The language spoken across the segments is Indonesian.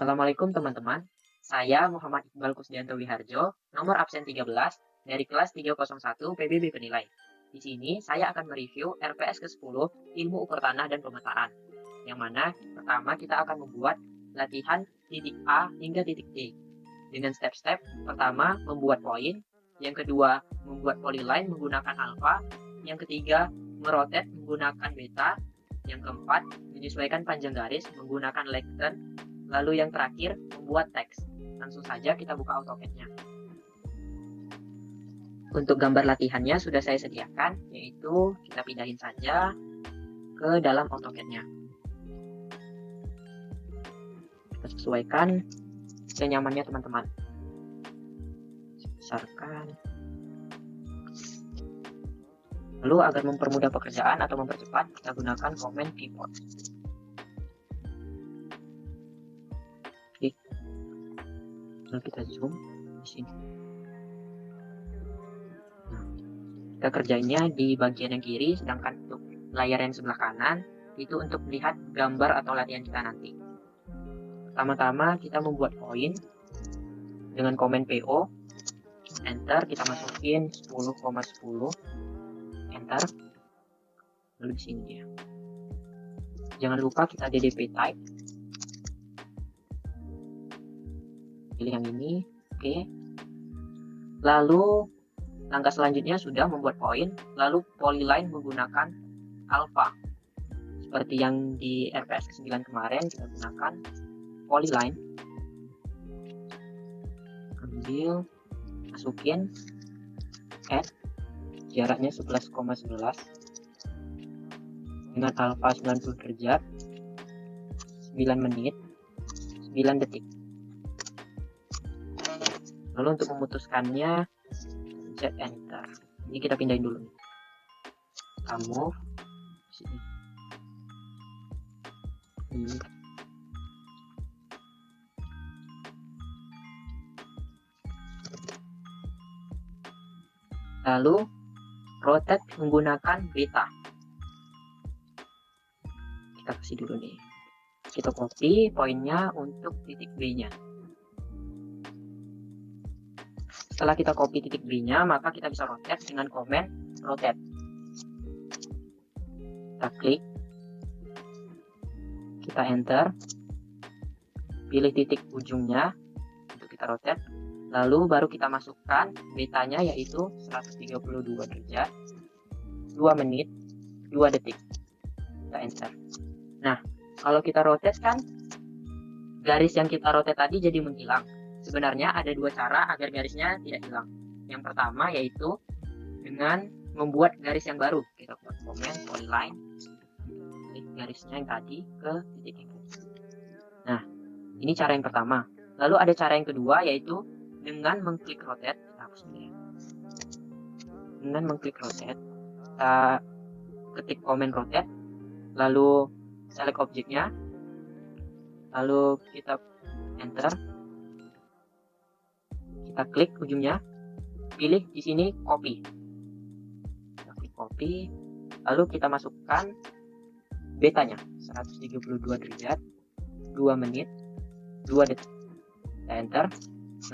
Assalamualaikum teman-teman. Saya Muhammad Iqbal Kusdianto Wiharjo, nomor absen 13 dari kelas 301 PBB Penilai. Di sini saya akan mereview RPS ke-10 Ilmu Ukur Tanah dan Pemetaan. Yang mana pertama kita akan membuat latihan titik A hingga titik D. Dengan step-step pertama membuat poin, yang kedua membuat polyline menggunakan alpha, yang ketiga merotate menggunakan beta, yang keempat menyesuaikan panjang garis menggunakan lengthen, lalu yang terakhir membuat teks. Langsung saja kita buka AutoCAD-nya. Untuk gambar latihannya sudah saya sediakan, yaitu kita pindahin saja ke dalam AutoCAD-nya. Kita sesuaikan senyamannya teman-teman. Besarkan. Lalu agar mempermudah pekerjaan atau mempercepat, kita gunakan Command Keyboard. Oke. Lalu kita zoom di sini. Nah, kita kerjainnya di bagian yang kiri, sedangkan untuk layar yang sebelah kanan itu untuk melihat gambar atau latihan kita nanti. Pertama-tama kita membuat poin dengan Command PO, Enter, kita masukin 10,10, Enter. Lalu di sini dia. Jangan lupa kita DDP type. Pilih yang ini, oke. Lalu langkah selanjutnya sudah membuat poin, lalu polyline menggunakan alpha. Seperti yang di RPS ke-9 kemarin kita gunakan polyline. Ambil, masukin, add, jaraknya 11,11 dengan alpha 90 derajat, 9 menit, 9 detik. Lalu untuk memutuskannya, pencet enter. Ini kita pindahin dulu. Kamu sini. Lalu rotate menggunakan beta. Kita kasih dulu nih. Kita copy poinnya untuk titik B-nya. Setelah kita copy titik B-nya, maka kita bisa rotate dengan command rotate. Kita klik, kita enter, pilih titik ujungnya untuk kita rotate, lalu baru kita masukkan betanya yaitu 132 derajat, 2 menit, 2 detik. Kita enter. Nah, kalau kita rotate kan garis yang kita rotate tadi jadi menghilang. Sebenarnya ada dua cara agar garisnya tidak hilang. Yang pertama yaitu dengan membuat garis yang baru. Kita buat command polyline, klik garisnya yang tadi ke titik ini. Nah, ini cara yang pertama. Lalu ada cara yang kedua yaitu dengan mengklik rotate. Dengan mengklik rotate, kita ketik command rotate, lalu select objeknya, lalu kita enter. Kita klik ujungnya, pilih di sini copy. Kita klik copy, lalu kita masukkan betanya 132 derajat, 2 menit, 2 detik. Kita enter.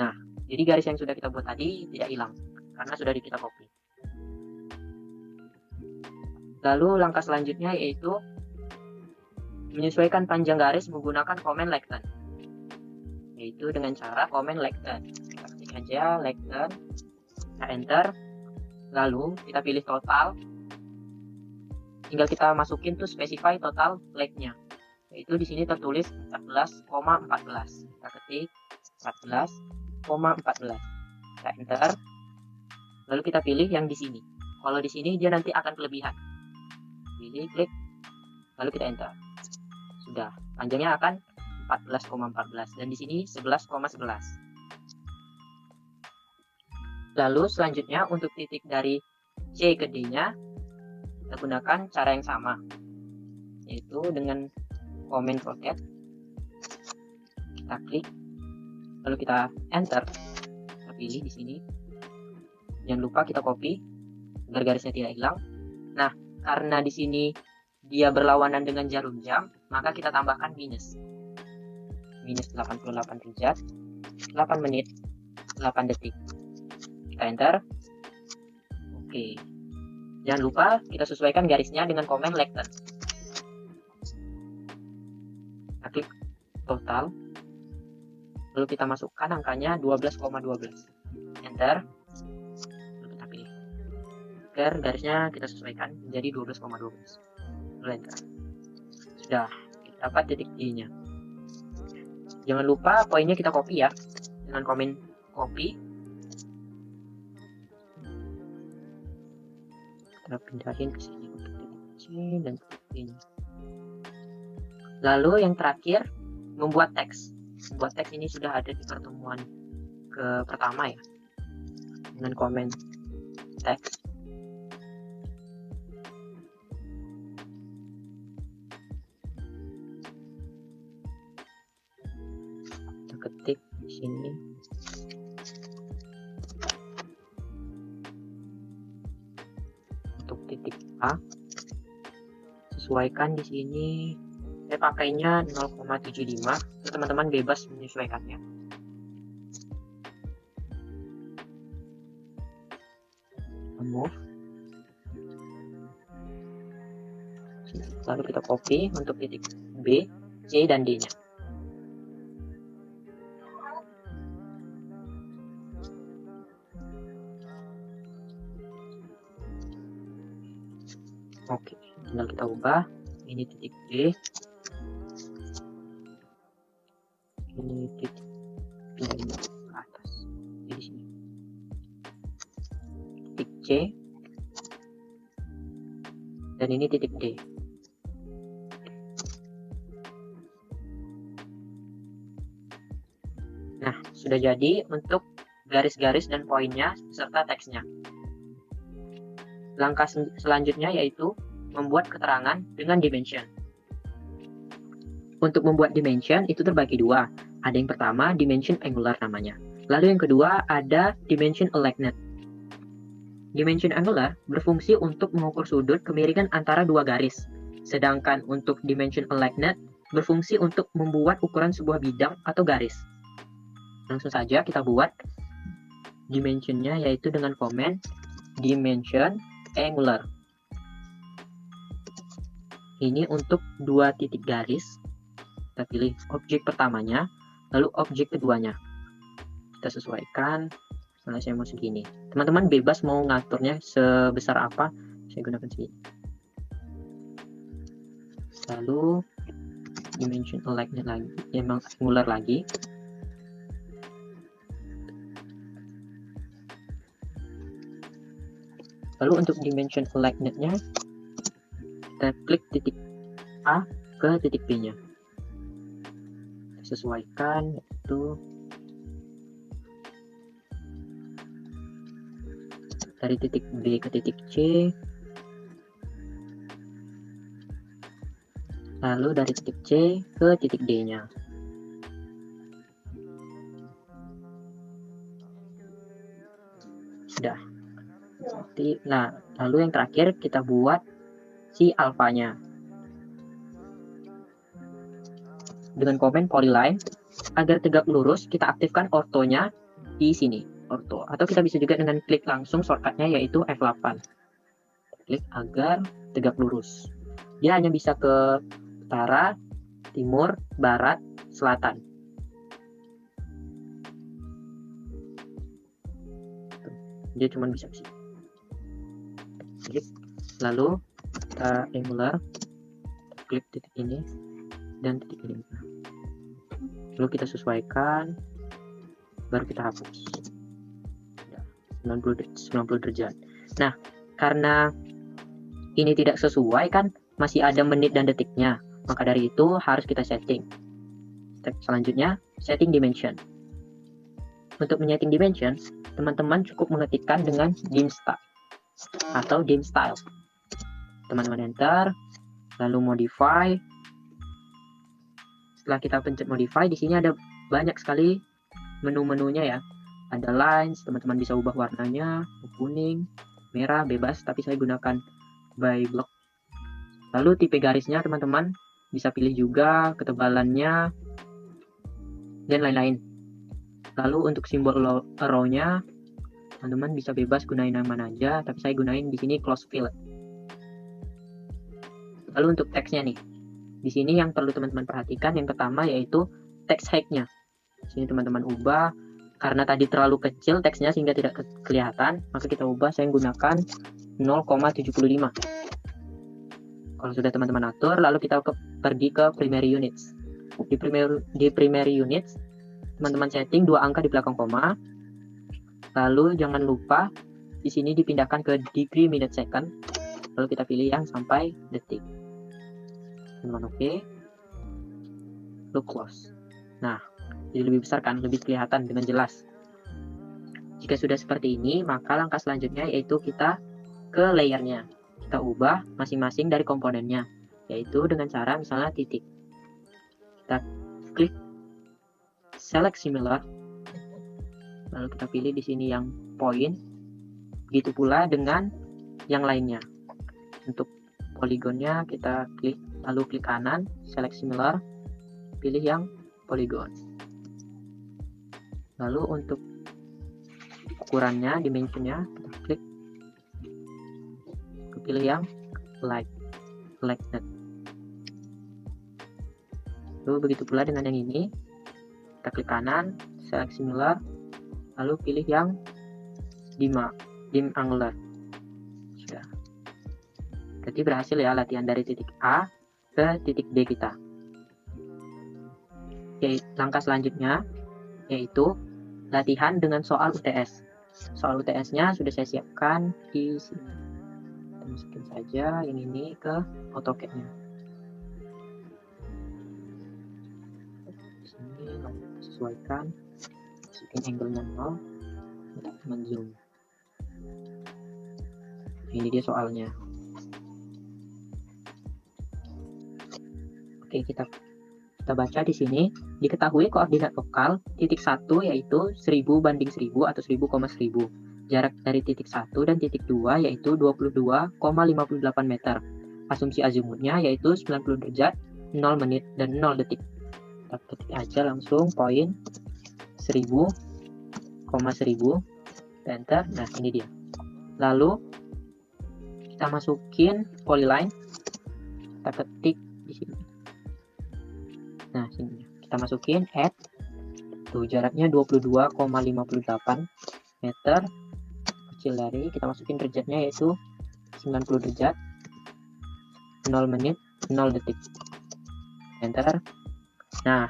Nah, jadi garis yang sudah kita buat tadi tidak hilang karena sudah kita copy. Lalu langkah selanjutnya yaitu menyesuaikan panjang garis menggunakan command lengthen, yaitu dengan cara command lengthen. Kita ketik aja lengthen, kita enter, lalu kita pilih total, tinggal kita masukin tuh specify total length-nya, yaitu di sini tertulis 14,14. Kita ketik 14,14. Kita enter, lalu kita pilih yang di sini. Kalau di sini dia nanti akan kelebihan. Pilih, klik, lalu kita enter. Sudah, panjangnya akan 14,14 dan di sini 11,11. Lalu selanjutnya untuk titik dari C ke D-nya kita gunakan cara yang sama, yaitu dengan command rotate. Kita klik, lalu kita enter. Kita pilih di sini. Jangan lupa kita copy agar garisnya tidak hilang. Nah, karena di sini dia berlawanan dengan jarum jam, maka kita tambahkan minus. minus 88 derajat, 8 menit, 8 detik. Kita enter. Oke. Jangan lupa kita sesuaikan garisnya dengan komen lengthen. Kita klik total. Lalu kita masukkan angkanya 12,12. Enter. Lalu kita pilih. Agar garisnya kita sesuaikan menjadi 12,12. Lalu enter. Sudah, kita dapat titik D-nya. Jangan lupa poinnya kita copy ya. Dengan komen copy. Kita pindahin ke sini untuk titik C dan titik D-nya. Lalu yang terakhir, membuat teks. Membuat teks ini sudah ada di pertemuan pertama ya. Dengan komen teks. Kita ketik di sini. Untuk titik A, sesuaikan di sini. Saya pakainya 0,75. Teman-teman bebas menyesuaikannya. Move. Lalu kita copy untuk titik B, C, dan D-nya. Oke, tinggal kita ubah. Ini titik D. Ini titik pindahin ke atas. Di sini. Titik C. Dan ini titik D. Nah, sudah jadi untuk garis-garis dan poinnya serta teksnya. Langkah selanjutnya yaitu membuat keterangan dengan dimension. Untuk membuat dimension itu terbagi dua. Ada yang pertama dimension angular namanya. Lalu yang kedua ada dimension aligned. Dimension angular berfungsi untuk mengukur sudut kemiringan antara dua garis. Sedangkan untuk dimension aligned berfungsi untuk membuat ukuran sebuah bidang atau garis. Langsung saja kita buat dimensionnya yaitu dengan komen dimension angular. Ini untuk dua titik garis. Kita pilih objek pertamanya, lalu objek keduanya. Kita sesuaikan. Misalnya saya mau segini. Teman-teman bebas mau ngaturnya sebesar apa. Saya gunakan segini. Lalu dimension aligned lagi, memang angular lagi. Lalu untuk dimension aligned-nya, kita klik titik A ke titik B-nya. Sesuaikan itu dari titik B ke titik C, lalu dari titik C ke titik D-nya. Sudah. Nah, lalu yang terakhir kita buat si alfanya. Dengan komen polyline, agar tegak lurus, kita aktifkan ortonya di sini, orto. Atau kita bisa juga dengan klik langsung shortcutnya yaitu F8. Klik agar tegak lurus. Dia hanya bisa ke utara, timur, barat, selatan. Dia cuma bisa ke sini. Lalu kita angular, klik titik ini dan titik ini. Lalu kita sesuaikan, baru kita hapus. 90 derajat. Nah, karena ini tidak sesuai kan, masih ada menit dan detiknya. Maka dari itu harus kita setting. Step selanjutnya, setting dimension. Untuk menyeting dimension, teman-teman cukup mengetikkan dengan dim style atau dim style. Teman-teman enter, lalu modify. Setelah kita pencet modify, di sini ada banyak sekali menu-menunya ya. Ada lines, teman-teman bisa ubah warnanya, kuning, merah, bebas, tapi saya gunakan by block. Lalu tipe garisnya teman-teman bisa pilih juga ketebalannya. dan lain-lain. Lalu untuk simbol arrow-nya, teman-teman bisa bebas gunain yang mana aja, tapi saya gunain di sini close fill. Lalu untuk teksnya nih, di sini yang perlu teman-teman perhatikan yang pertama yaitu text height-nya. Di sini teman-teman ubah, karena tadi terlalu kecil teksnya sehingga tidak kelihatan, maka kita ubah, saya menggunakan 0,75. Kalau sudah teman-teman atur, lalu kita pergi ke primary units. Di primary units, teman-teman setting 2 angka di belakang koma. Lalu jangan lupa di sini dipindahkan ke degree, minute, second. Lalu kita pilih yang sampai detik. Teman-teman oke. Lalu close. Nah, jadi lebih besar kan, lebih kelihatan dengan jelas. Jika sudah seperti ini, maka langkah selanjutnya yaitu kita ke layernya. Kita ubah masing-masing dari komponennya, yaitu dengan cara misalnya titik. Kita klik select similar, lalu kita pilih di sini yang point. Begitu pula dengan yang lainnya. Untuk poligonnya kita klik, lalu klik kanan, select similar, pilih yang polygon. Lalu untuk ukurannya, dimensionnya, kita klik, pilih yang like that. Lalu begitu pula dengan yang ini, kita klik kanan, select similar, lalu pilih yang dim angular. Sudah. Jadi berhasil ya latihan dari titik A ke titik D kita. Oke, langkah selanjutnya yaitu latihan dengan soal UTS. Soal UTS-nya sudah saya siapkan di sini. Kita masukin saja yang ini ke AutoCAD-nya. Di sini lalu kita sesuaikan, masukin angle-nya 0 untuk men-zoom. Ini dia soalnya. Oke, kita baca di sini. Diketahui koordinat lokal titik 1 yaitu 1000 banding 1000 atau 1000,1000. Jarak dari titik 1 dan titik 2 yaitu 22,58 meter. Asumsi azimutnya yaitu 90 derajat, 0 menit, dan 0 detik. Kita ketik aja langsung point 1000,1000, enter. Nah, ini dia. Lalu kita masukin polyline, kita ketik di sini. Nah, sini kita masukin add. Tuh, jaraknya 22,58 meter. Kecil dari, kita masukin derajatnya yaitu 90 derajat, 0 menit, 0 detik. Enter. Nah,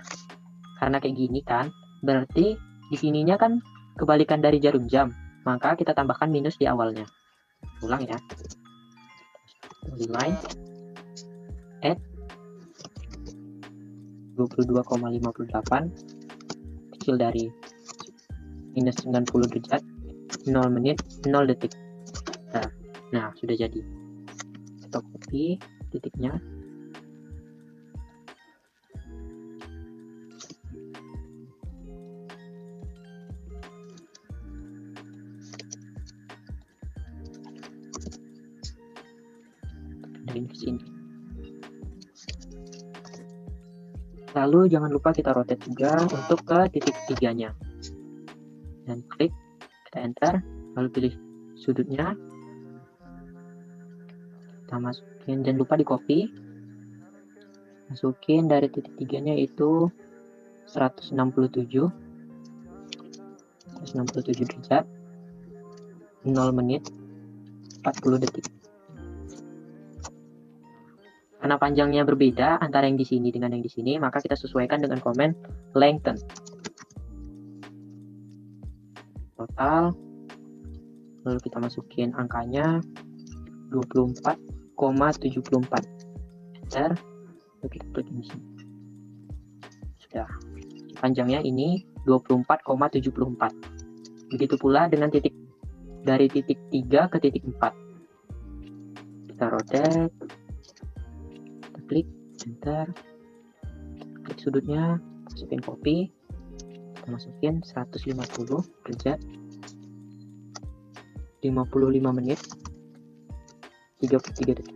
karena kayak gini kan, berarti di sininya kan kebalikan dari jarum jam. Maka kita tambahkan minus di awalnya. Ulang ya. Polyline add 22,58 kecil dari minus 90 derajat, 0 menit, 0 detik. Nah, sudah jadi. Kita copy titiknya. Dari sini. Lalu jangan lupa kita rotate juga untuk ke titik 3-nya. Dan klik, kita enter, lalu pilih sudutnya. Kita masukin, jangan lupa di copy. Masukin dari titik 3-nya itu 167 derajat, 0 menit, 40 detik. Karena panjangnya berbeda antara yang di sini dengan yang di sini, maka kita sesuaikan dengan komen lengthen. Total. Lalu kita masukin angkanya 24,74. Enter. Lalu kita klik di sini. Sudah. Panjangnya ini 24,74. Begitu pula dengan titik dari titik 3 ke titik 4. Kita rotate. Klik, enter, klik sudutnya, masukin copy, kita masukin 150 derajat, 55 menit, 33 detik,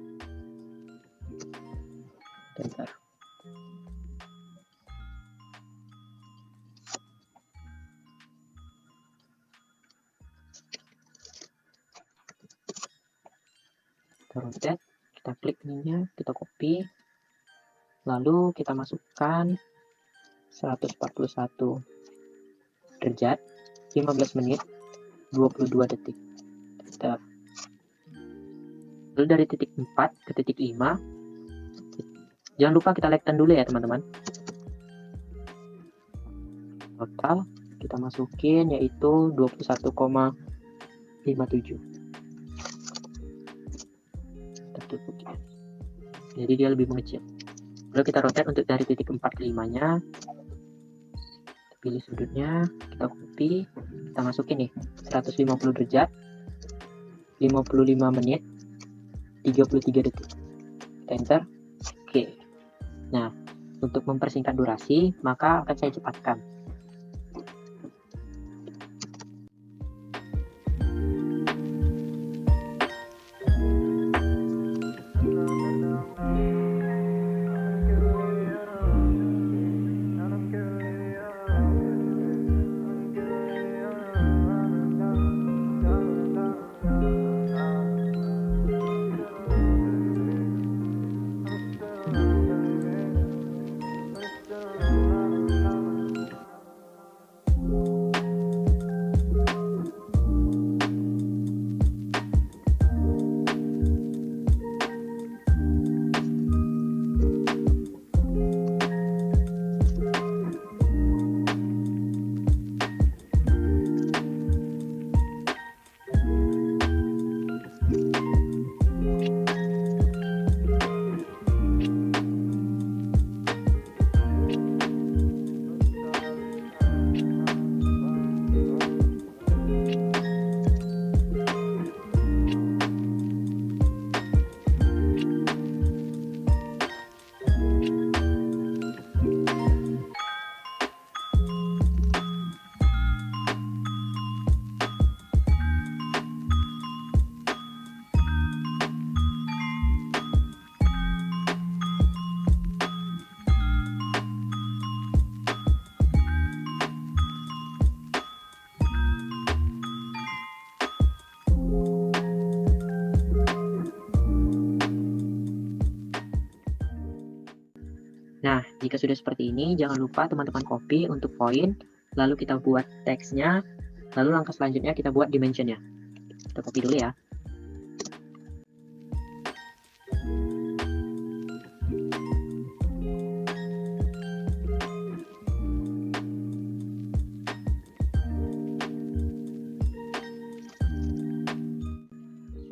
enter. Kita rotate, kita klik ininya, kita copy, lalu kita masukkan 141 derajat, 15 menit, 22 detik. Lalu dari titik 4 ke titik 5, jangan lupa kita lengthen dulu ya teman-teman. Total kita masukin yaitu 21,57. Kita tutup ya. Jadi dia lebih mengecil. Lalu kita rotate untuk dari titik 4 ke 5-nya. Kita pilih sudutnya, kita copy, kita masukin nih 150 derajat, 55 menit, 33 detik. Kita enter. Oke. Nah, untuk mempersingkat durasi, maka akan saya cepatkan. Nah, jika sudah seperti ini, jangan lupa teman-teman copy untuk poin, lalu kita buat teksnya, lalu langkah selanjutnya kita buat dimensionnya. Kita copy dulu ya.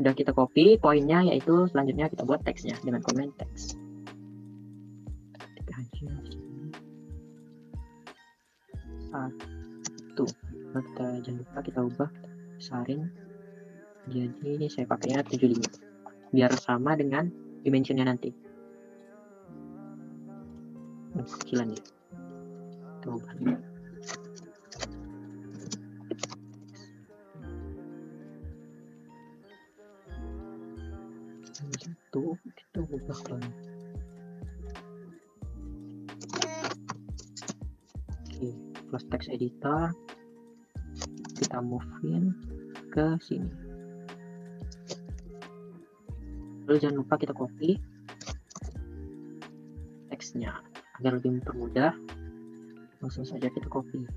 Sudah kita copy poinnya, yaitu selanjutnya kita buat teksnya dengan comment text. Satu. Nah, kita jangan lupa kita ubah, kita besarin. Jadi saya pakainya 75 biar sama dengan dimensionnya nanti. Kecilan ya. Kita ubah. Satu kita ubah kan. Oke, close text editor, kita move-in ke sini. Lalu jangan lupa kita copy teksnya agar lebih mempermudah. Langsung saja kita copy.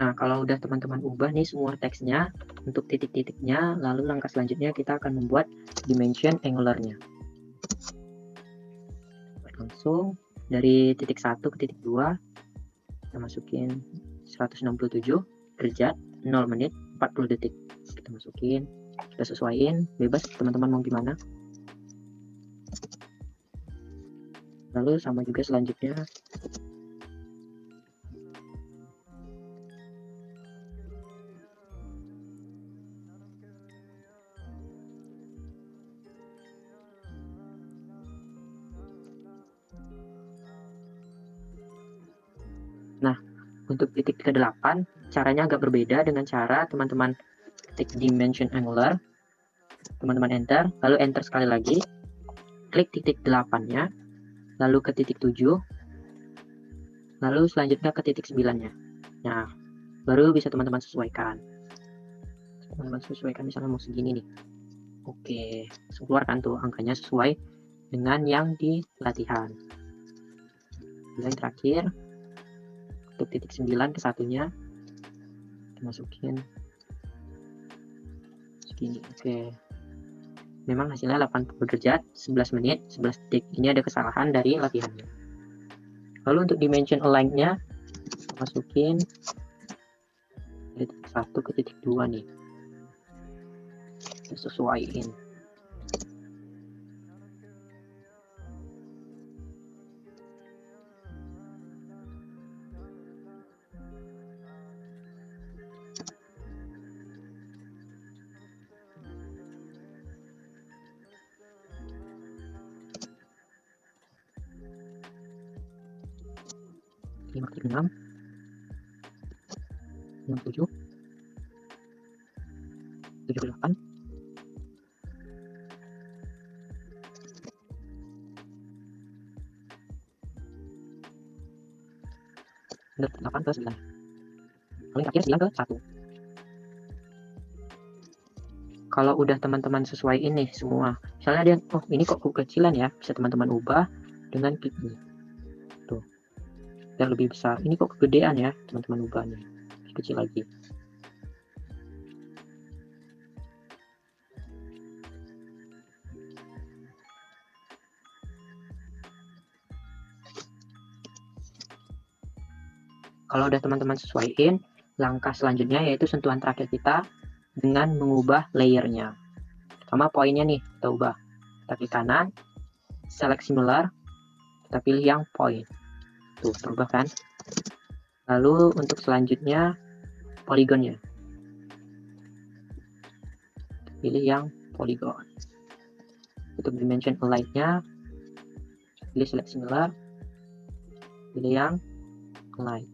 Nah, kalau udah teman-teman ubah nih semua teksnya untuk titik-titiknya, lalu langkah selanjutnya kita akan membuat dimension angular-nya. Langsung Dari titik 1 ke titik 2 kita masukin 167 derajat 0 menit 40 detik. Kita masukin, kita sesuaiin, bebas teman-teman mau gimana. Lalu sama juga selanjutnya nah, untuk titik ke-8 caranya agak berbeda dengan cara teman-teman ketik dimension angular. Teman-teman enter, lalu enter sekali lagi, klik titik 8-nya, lalu ke titik 7, lalu selanjutnya ke titik 9-nya. Nah, baru bisa teman-teman sesuaikan. Teman-teman sesuaikan misalnya mau segini nih. Oke, keluarkan tuh angkanya sesuai dengan yang di latihan. Yang terakhir, untuk titik 9 ke satunya, kita masukin segini. Oke. Memang hasilnya 80 derajat, 11 menit, 11 detik. Ini ada kesalahan dari latihannya. Lalu untuk dimension align-nya, masukin dari titik 1 ke titik 2 nih. Kita sesuaiin. Lima, 6, 67, 78, 8 ke 9. Paling terakhir 9 ke 1. Kalau udah teman-teman sesuai ini semua, misalnya dia, oh ini kok kekecilan ya, bisa teman-teman ubah dengan klik ini. Tuh, biar lebih besar. Ini kok kegedean ya, teman-teman ubahnya. Lebih kecil lagi. Kalau udah teman-teman sesuaiin, langkah selanjutnya yaitu sentuhan terakhir kita dengan mengubah layernya. Pertama poinnya nih, kita ubah. Kita klik kanan, select similar, kita pilih yang point. Tuh, terubah kan? Lalu untuk selanjutnya, polygonnya. Pilih yang polygon. Untuk dimension align-nya, pilih select similar, pilih yang align.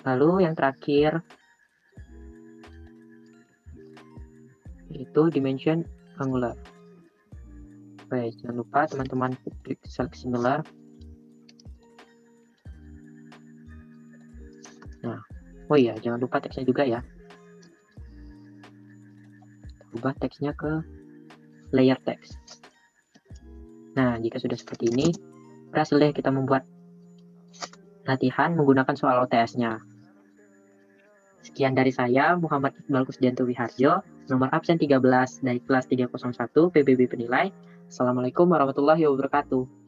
Lalu yang terakhir itu dimension angular. Baik, jangan lupa teman-teman klik select similar. Nah, oh iya, jangan lupa teksnya juga ya. Ubah teksnya ke layer text. Nah, jika sudah seperti ini, berhasil deh kita membuat latihan menggunakan soal OTS-nya. Sekian dari saya, Muhammad Iqbal Kusdianto Wiharjo, nomor absen 13 dari kelas 301 PBB Penilai. Assalamualaikum warahmatullahi wabarakatuh.